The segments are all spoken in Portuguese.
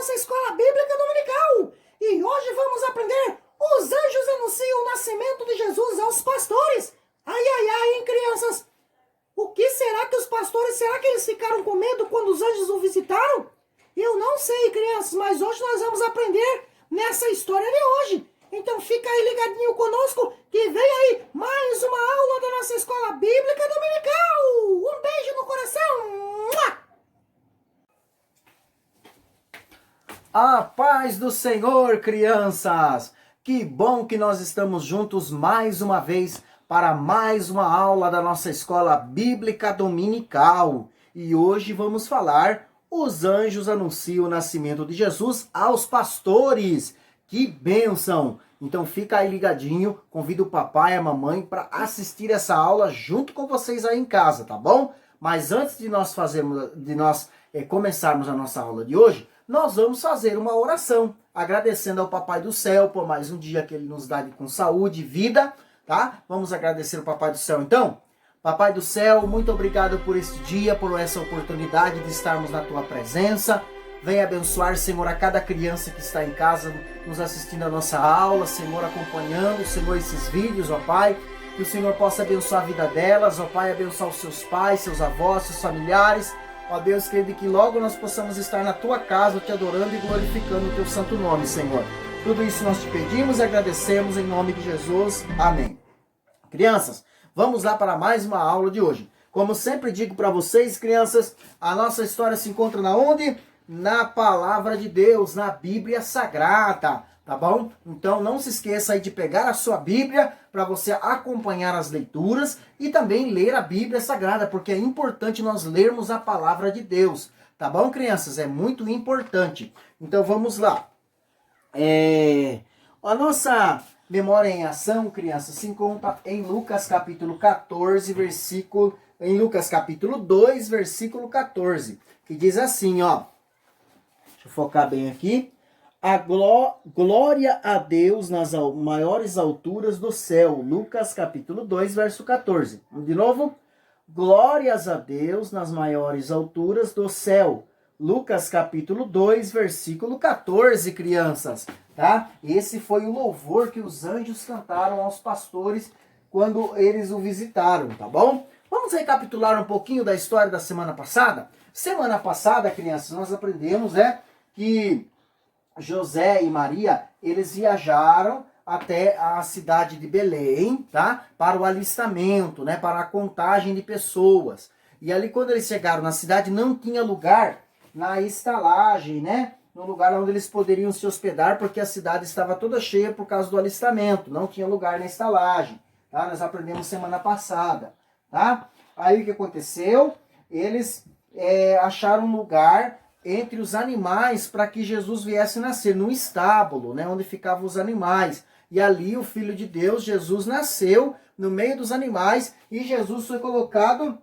nossa escola bíblica dominical. E hoje vamos aprender: os anjos anunciam o nascimento de Jesus aos pastores. Ai, ai, ai, hein, crianças? O que será que os pastores, será que eles ficaram com medo quando os anjos o visitaram? Eu não sei, crianças, mas hoje nós vamos aprender nessa história de hoje. Então fica aí ligadinho conosco que vem aí mais uma aula da nossa escola bíblica dominical. Um beijo no coração. Mua! A paz do Senhor, crianças! Que bom que nós estamos juntos mais uma vez para mais uma aula da nossa escola bíblica dominical. E hoje vamos falar: os anjos anunciam o nascimento de Jesus aos pastores. Que bênção! Então fica aí ligadinho, convido o papai e a mamãe para assistir essa aula junto com vocês aí em casa, tá bom? Mas antes de nós começarmos a nossa aula de hoje, nós vamos fazer uma oração, agradecendo ao Papai do Céu por mais um dia que ele nos dá com saúde e vida, tá? Vamos agradecer ao Papai do Céu então? Papai do Céu, muito obrigado por este dia, por essa oportunidade de estarmos na tua presença. Venha abençoar, Senhor, a cada criança que está em casa nos assistindo a nossa aula, Senhor, acompanhando, Senhor, esses vídeos, ó Pai. Que o Senhor possa abençoar a vida delas, ó Pai, abençoar os seus pais, seus avós, seus familiares. Ó Deus querido, que logo nós possamos estar na tua casa, te adorando e glorificando o teu santo nome, Senhor. Tudo isso nós te pedimos e agradecemos em nome de Jesus. Amém. Crianças, vamos lá para mais uma aula de hoje. Como sempre digo para vocês, crianças, a nossa história se encontra na onde? Na palavra de Deus, na Bíblia Sagrada, tá bom? Então não se esqueça aí de pegar a sua Bíblia para você acompanhar as leituras e também ler a Bíblia Sagrada, porque é importante nós lermos a palavra de Deus, tá bom, crianças? É muito importante. Então vamos lá. A nossa memória em ação, crianças, se encontra em Lucas capítulo 14, em Lucas capítulo 2, versículo 14, que diz assim, ó. Deixa eu focar bem aqui. A glória a Deus nas maiores alturas do céu. Lucas capítulo 2, verso 14. De novo. Glórias a Deus nas maiores alturas do céu. Lucas capítulo 2, versículo 14, crianças. Tá? Esse foi o louvor que os anjos cantaram aos pastores quando eles o visitaram, tá bom? Vamos recapitular um pouquinho da história da semana passada? Semana passada, crianças, nós aprendemos, que José e Maria, eles viajaram até a cidade de Belém, tá? Para o alistamento, para a contagem de pessoas. E ali, quando eles chegaram na cidade, não tinha lugar na estalagem, no lugar onde eles poderiam se hospedar, porque a cidade estava toda cheia por causa do alistamento. Não tinha lugar na estalagem, tá? Nós aprendemos semana passada, tá? Aí o que aconteceu? Eles acharam um lugar entre os animais para que Jesus viesse nascer, no estábulo, onde ficavam os animais. E ali o Filho de Deus, Jesus, nasceu no meio dos animais e Jesus foi colocado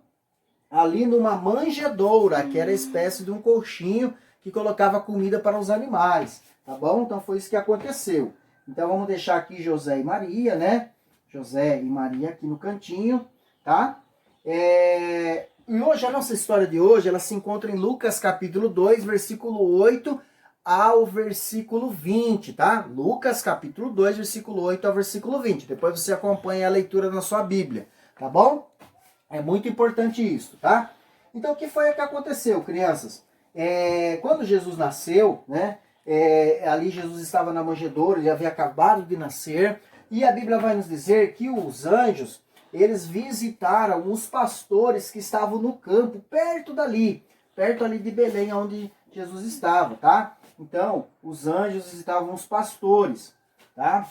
ali numa manjedoura, que era a espécie de um colchinho que colocava comida para os animais, tá bom? Então foi isso que aconteceu. Então vamos deixar aqui José e Maria, José e Maria aqui no cantinho, tá? E hoje, a nossa história de hoje, ela se encontra em Lucas capítulo 2, versículo 8 ao versículo 20, tá? Lucas capítulo 2, versículo 8 ao versículo 20. Depois você acompanha a leitura na sua Bíblia, tá bom? É muito importante isso, tá? Então, o que foi que aconteceu, crianças? Quando Jesus nasceu, ali Jesus estava na manjedoura, ele havia acabado de nascer, e a Bíblia vai nos dizer que os anjos, eles visitaram os pastores que estavam no campo, perto ali de Belém, onde Jesus estava, tá? Então, os anjos visitavam os pastores, tá?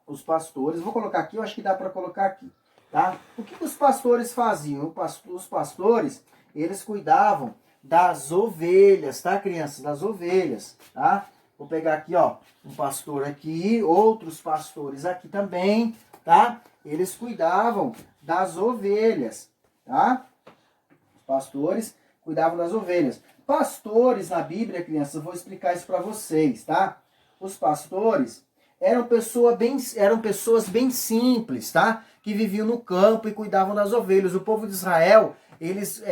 Os pastores, vou colocar aqui, eu acho que dá para colocar aqui, tá? O que os pastores faziam? Os pastores, eles cuidavam das ovelhas, tá, crianças? Das ovelhas, tá? Vou pegar aqui, ó, um pastor aqui, outros pastores aqui também, tá? Eles cuidavam das ovelhas, tá? Os pastores cuidavam das ovelhas. Pastores na Bíblia, crianças, eu vou explicar isso para vocês, tá? Os pastores eram pessoas bem simples, tá? Que viviam no campo e cuidavam das ovelhas. O povo de Israel, eles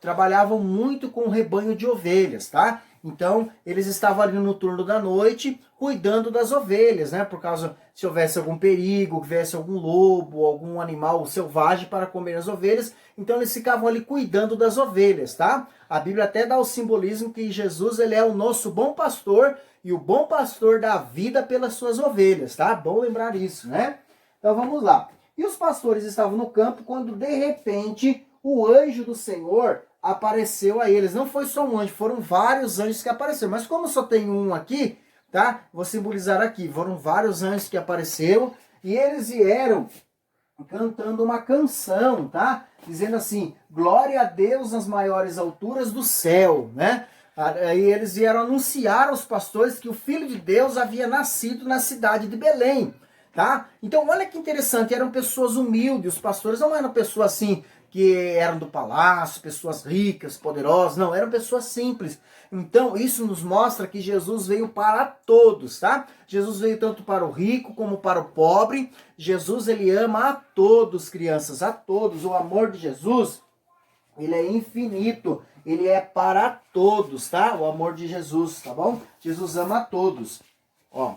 trabalhavam muito com o rebanho de ovelhas, tá? Então, eles estavam ali no turno da noite, cuidando das ovelhas, né? Por causa, se houvesse algum perigo, houvesse algum lobo, algum animal selvagem para comer as ovelhas, então eles ficavam ali cuidando das ovelhas, tá? A Bíblia até dá o simbolismo que Jesus, ele é o nosso bom pastor, e o bom pastor dá vida pelas suas ovelhas, tá? Bom lembrar isso, né? Então, vamos lá. E os pastores estavam no campo quando, de repente, o anjo do Senhor apareceu a eles. Não foi só um anjo, foram vários anjos que apareceram. Mas como só tem um aqui, tá? Vou simbolizar aqui. Foram vários anjos que apareceram e eles vieram cantando uma canção, tá? Dizendo assim, glória a Deus nas maiores alturas do céu, né? Aí eles vieram anunciar aos pastores que o Filho de Deus havia nascido na cidade de Belém, tá? Então olha que interessante, eram pessoas humildes, os pastores não eram pessoas assim que eram do palácio, pessoas ricas, poderosas, não, eram pessoas simples. Então isso nos mostra que Jesus veio para todos, tá? Jesus veio tanto para o rico como para o pobre. Jesus, ele ama a todos, crianças, a todos. O amor de Jesus, ele é infinito, ele é para todos, tá? O amor de Jesus, tá bom? Jesus ama a todos, ó.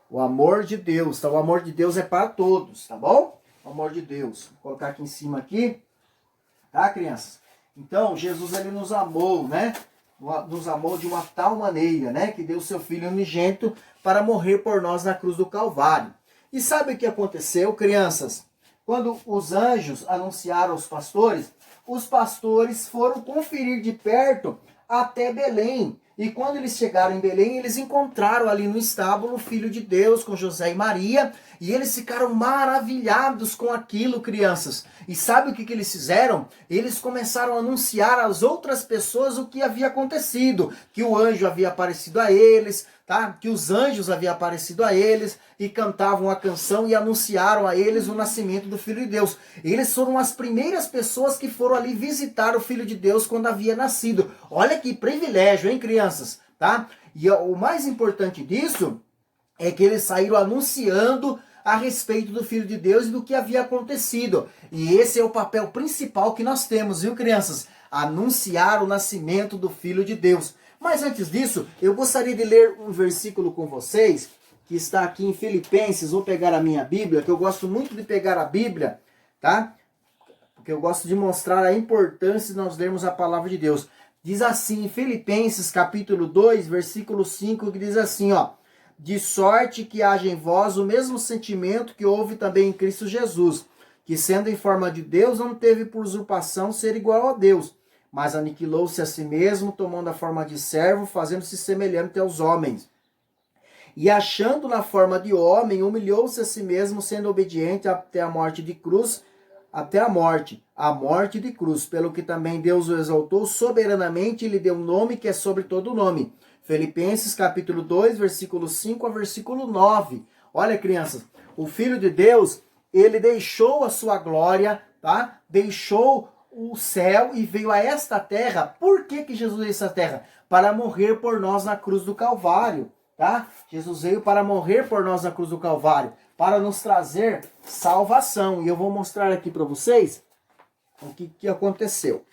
O amor de Deus, tá? O amor de Deus é para todos, tá bom? O amor de Deus. Vou colocar aqui em cima aqui, tá, crianças? Então, Jesus, ele nos amou, né? Nos amou de uma tal maneira, né? Que deu seu Filho unigênito para morrer por nós na cruz do Calvário. E sabe o que aconteceu, crianças? Quando os anjos anunciaram aos pastores, os pastores foram conferir de perto até Belém. E quando eles chegaram em Belém, eles encontraram ali no estábulo o Filho de Deus com José e Maria. E eles ficaram maravilhados com aquilo, crianças. E sabe o que eles fizeram? Eles começaram a anunciar às outras pessoas o que havia acontecido. Que o anjo havia aparecido a eles, tá? Que os anjos haviam aparecido a eles e cantavam a canção e anunciaram a eles o nascimento do Filho de Deus. Eles foram as primeiras pessoas que foram ali visitar o Filho de Deus quando havia nascido. Olha que privilégio, hein, crianças? Tá? E o mais importante disso é que eles saíram anunciando a respeito do Filho de Deus e do que havia acontecido. E esse é o papel principal que nós temos, viu, crianças? Anunciar o nascimento do Filho de Deus. Mas antes disso, eu gostaria de ler um versículo com vocês, que está aqui em Filipenses. Vou pegar a minha Bíblia, que eu gosto muito de pegar a Bíblia, tá? Porque eu gosto de mostrar a importância de nós lermos a palavra de Deus. Diz assim, em Filipenses capítulo 2, versículo 5, que diz assim, ó. De sorte que haja em vós o mesmo sentimento que houve também em Cristo Jesus, que sendo em forma de Deus, não teve por usurpação ser igual a Deus, mas aniquilou-se a si mesmo, tomando a forma de servo, fazendo-se semelhante aos homens. E achando na forma de homem, humilhou-se a si mesmo, sendo obediente até a morte de cruz, até a morte de cruz, pelo que também Deus o exaltou soberanamente e lhe deu um nome que é sobre todo nome. Filipenses capítulo 2, versículo 5 a versículo 9. Olha, crianças, o Filho de Deus, ele deixou a sua glória, tá? Deixou o céu e veio a esta terra. Por que Jesus veio a esta terra? Para morrer por nós na cruz do Calvário, tá? Jesus veio para morrer por nós na cruz do Calvário, para nos trazer salvação. E eu vou mostrar aqui para vocês o que aconteceu.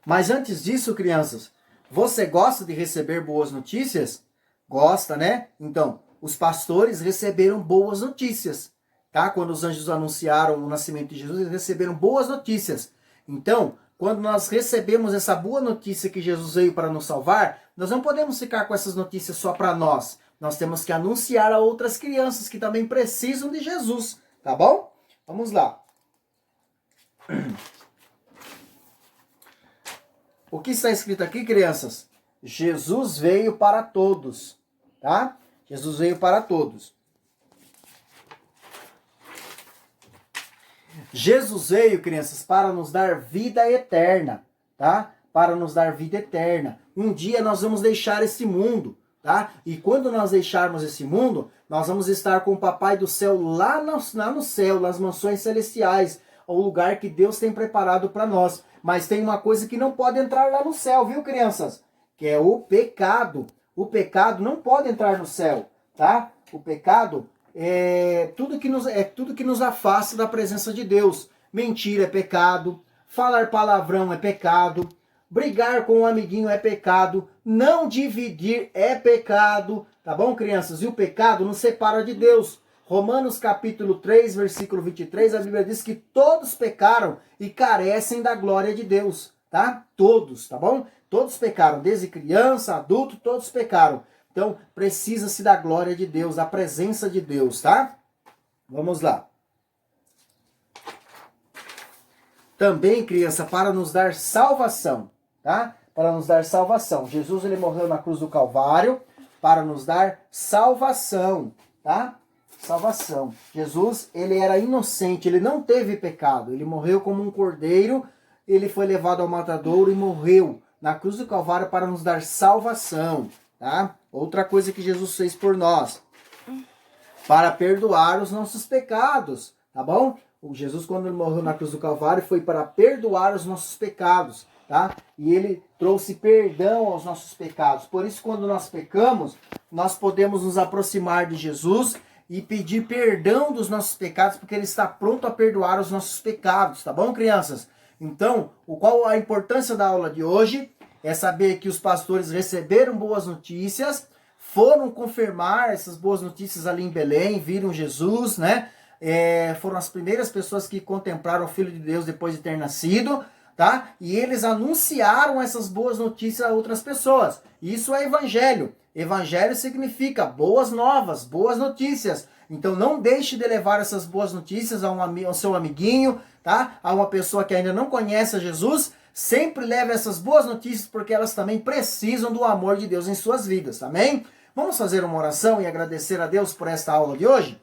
Mas antes disso, crianças, você gosta de receber boas notícias? Gosta, né? Então, os pastores receberam boas notícias, tá? Quando os anjos anunciaram o nascimento de Jesus, eles receberam boas notícias. Então, quando nós recebemos essa boa notícia que Jesus veio para nos salvar, nós não podemos ficar com essas notícias só para nós. Nós temos que anunciar a outras crianças que também precisam de Jesus, tá bom? Vamos lá. O que está escrito aqui, crianças? Jesus veio para todos, tá? Jesus veio para todos. Jesus veio, crianças, para nos dar vida eterna, tá? Para nos dar vida eterna. Um dia nós vamos deixar esse mundo, tá? E quando nós deixarmos esse mundo, nós vamos estar com o Papai do céu lá no céu, nas mansões celestiais, o lugar que Deus tem preparado para nós. Mas tem uma coisa que não pode entrar lá no céu, viu, crianças? Que é o pecado. O pecado não pode entrar no céu, tá? O pecado é tudo que nos afasta da presença de Deus. Mentira é pecado, falar palavrão é pecado, brigar com um amiguinho é pecado, não dividir é pecado, tá bom, crianças? E o pecado nos separa de Deus. Romanos capítulo 3, versículo 23, a Bíblia diz que todos pecaram e carecem da glória de Deus, tá? Todos, tá bom? Todos pecaram, desde criança, adulto, todos pecaram. Então, precisa-se da glória de Deus, da presença de Deus, tá? Vamos lá. Também, criança, para nos dar salvação, tá? Para nos dar salvação. Jesus, ele morreu na cruz do Calvário para nos dar salvação, tá? Salvação. Jesus, ele era inocente, ele não teve pecado. Ele morreu como um cordeiro, ele foi levado ao matadouro e morreu na cruz do Calvário para nos dar salvação, tá? Outra coisa que Jesus fez por nós, para perdoar os nossos pecados, tá bom? O Jesus, quando ele morreu na cruz do Calvário, foi para perdoar os nossos pecados, tá? E ele trouxe perdão aos nossos pecados. Por isso, quando nós pecamos, nós podemos nos aproximar de Jesus e pedir perdão dos nossos pecados, porque ele está pronto a perdoar os nossos pecados, tá bom, crianças? Então, qual a importância da aula de hoje? É saber que os pastores receberam boas notícias, foram confirmar essas boas notícias ali em Belém, viram Jesus, né? Foram as primeiras pessoas que contemplaram o Filho de Deus depois de ter nascido, tá? E eles anunciaram essas boas notícias a outras pessoas. Isso é evangelho. Evangelho significa boas novas, boas notícias. Então não deixe de levar essas boas notícias ao seu amiguinho, tá? A uma pessoa que ainda não conhece a Jesus. Sempre leve essas boas notícias, porque elas também precisam do amor de Deus em suas vidas, amém? Vamos fazer uma oração e agradecer a Deus por esta aula de hoje?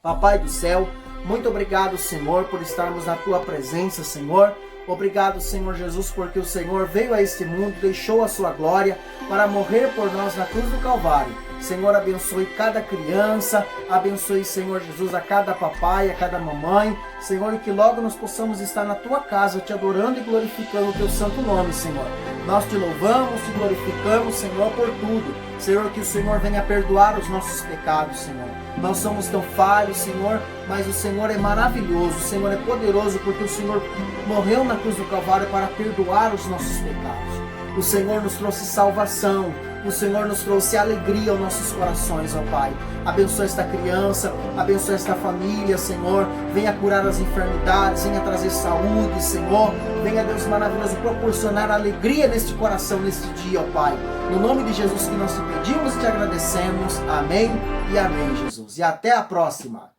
Papai do céu, muito obrigado, Senhor, por estarmos na Tua presença, Senhor. Obrigado, Senhor Jesus, porque o Senhor veio a este mundo, deixou a sua glória para morrer por nós na cruz do Calvário. Senhor, abençoe cada criança, abençoe, Senhor Jesus, a cada papai, a cada mamãe. Senhor, e que logo nós possamos estar na Tua casa, te adorando e glorificando o Teu santo nome, Senhor. Nós te louvamos, te glorificamos, Senhor, por tudo. Senhor, que o Senhor venha perdoar os nossos pecados, Senhor. Nós somos tão falhos, Senhor, mas o Senhor é maravilhoso, o Senhor é poderoso, porque o Senhor morreu na cruz do Calvário para perdoar os nossos pecados. O Senhor nos trouxe salvação, o Senhor nos trouxe alegria aos nossos corações, ó Pai. Abençoa esta criança, abençoa esta família, Senhor. Venha curar as enfermidades, venha trazer saúde, Senhor. Venha, Deus maravilhoso, proporcionar alegria neste coração, neste dia, ó Pai. No nome de Jesus que nós te pedimos e te agradecemos. Amém e amém, Jesus. E até a próxima.